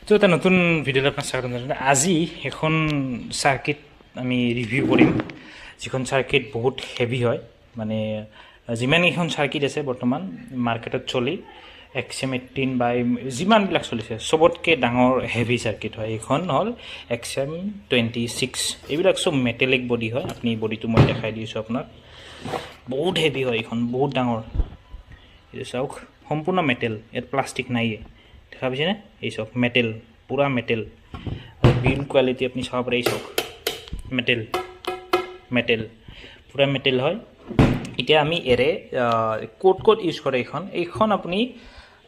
তো এটা নতুন ভিডিঅ'ত আপোনাক স্বাগতম জনাইছোঁ। আজি এখন চাৰ্কিট আমি ৰিভিউ কৰিম, যিখন চাৰ্কিট বহুত হেভি হয়। মানে যিমানকেইখন চাৰ্কিট আছে বৰ্তমান মাৰ্কেটত চলি XM18 বা যিমানবিলাক চলিছে চবতকৈ ডাঙৰ হেভি চাৰ্কিট হয়। এইখন হ'ল XM26। এইবিলাক চব মেটেলিক বডি হয়। আপুনি বডিটো মই দেখাই দিছোঁ আপোনাক। বহুত হেভি হয়, এইখন বহুত ডাঙৰ। এইটো চাওক, সম্পূৰ্ণ মেটেল, ইয়াত প্লাষ্টিক নাইয়ে। দেখা পাইছেনে? এই চাওক, মেটেল, পূৰা মেটেল। আৰু বিল্ড কোৱালিটি আপুনি চাব পাৰে। এই চাওক, মেটেল মেটেল, পূৰা মেটেল হয়। এতিয়া আমি ক'ত ইউজ কৰে এইখন আপুনি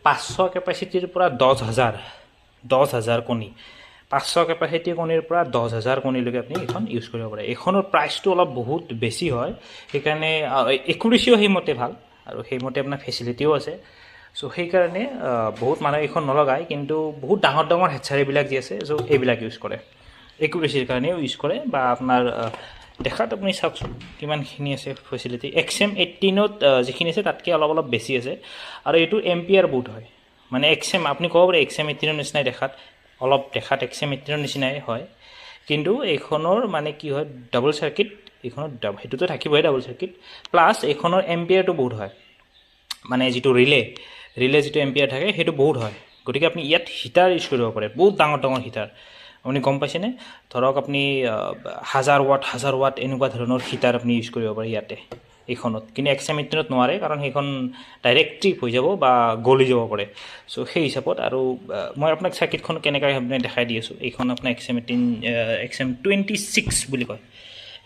500 কেপাচিটিৰ পৰা 10,000 কণী, 500 কেপাচিটিৰ কণীৰ পৰা 10,000 কণীলৈকে আপুনি এইখন ইউজ কৰিব পাৰে। এইখনৰ প্ৰাইচটো অলপ বহুত বেছি হয়, সেইকাৰণে একুৰেচিও সেইমতে ভাল আৰু সেইমতে আপোনাৰ ফেচিলিটিও আছে। চ' সেইকাৰণে বহুত মানুহে এইখন নলগায়, কিন্তু বহুত ডাঙৰ ডাঙৰ হেডচাৰীবিলাক যি আছে চ' এইবিলাক ইউজ কৰে, একুৰেচিৰ কাৰণেও ইউজ কৰে। বা আপোনাৰ দেখাত আপুনি চাওকচোন কিমানখিনি আছে ফেচিলিটি। XM18ত যিখিনি আছে তাতকৈ অলপ বেছি আছে। আৰু এইটো এম্পিয়াৰ বুট হয়, মানে আপুনি ক'ব পাৰে XM18ৰ নিচিনাই দেখাত, দেখাত XM18ৰ নিচিনাই হয়। কিন্তু এইখনৰ মানে কি হয়, ডাবল চাৰ্কিট। এইখনত সেইটোতো থাকিবই ডাবল চাৰ্কিট, প্লাছ এইখনৰ এম্পিয়াৰটো বহুত হয়। মানে যিটো ৰিলে যিটো এম্পিয়াৰ থাকে সেইটো বহুত হয়। গতিকে আপুনি ইয়াত হিটাৰ ইউজ কৰিব পাৰে, বহুত ডাঙৰ ডাঙৰ হিটাৰ। আপুনি গম পাইছেনে? ধৰক আপুনি 1000 ৱাট এনেকুৱা ধৰণৰ হিটাৰ আপুনি ইউজ কৰিব পাৰে ইয়াতে এইখনত। কিন্তু XM18ত নোৱাৰে, কাৰণ সেইখন ডাইৰেক্ট ট্ৰিপ হৈ যাব বা গলি যাব পাৰে। চ' সেই হিচাপত আৰু মই আপোনাক চাৰ্কিটখন কেনেকৈ দেখাই দি আছোঁ। এইখন আপোনাৰ XM26 বুলি কয়।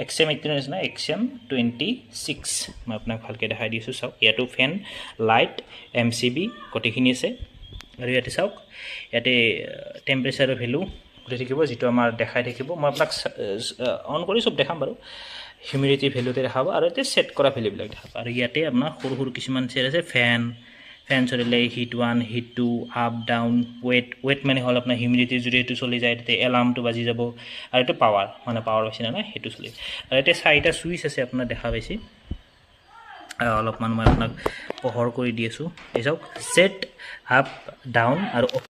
XM18ৰ নিচিনা XM26 মই আপোনাক ভালকৈ দেখাই দিছোঁ। চাওক, ইয়াতো ফেন, লাইট, MCB গোটেইখিনি আছে। আৰু ইয়াতে চাওক, ইয়াতে টেম্পাৰেচাৰৰ ভেলু গোটেই থাকিব, যিটো আমাৰ দেখাই থাকিব। মই আপোনাক অন কৰি চব দেখাম বাৰু। হিউমিডিটি ভেলুতে দেখাব আৰু ইয়াতে ছেট কৰা ভেলুবিলাক দেখাব। আৰু ইয়াতে আপোনাৰ সৰু সৰু কিছুমান ছেট আছে। ফেন চলিলে heat 1, heat 2, up down, weight মানে হ'ল আপোনাৰ হিউমিডিটি। যদি এইটো চলি যায় তেতিয়া এলাৰ্মটো বাজি যাব। আৰু এইটো পাৱাৰ পাইছে নে নাই সেইটো চলি। আৰু ইয়াতে 4টা ছুইচ আছে, আপোনাৰ দেখা পাইছে। অলপমান মই আপোনাক পোহৰ কৰি দি আছোঁ। এই চাওক, ছেট, আপ, ডাউন আৰু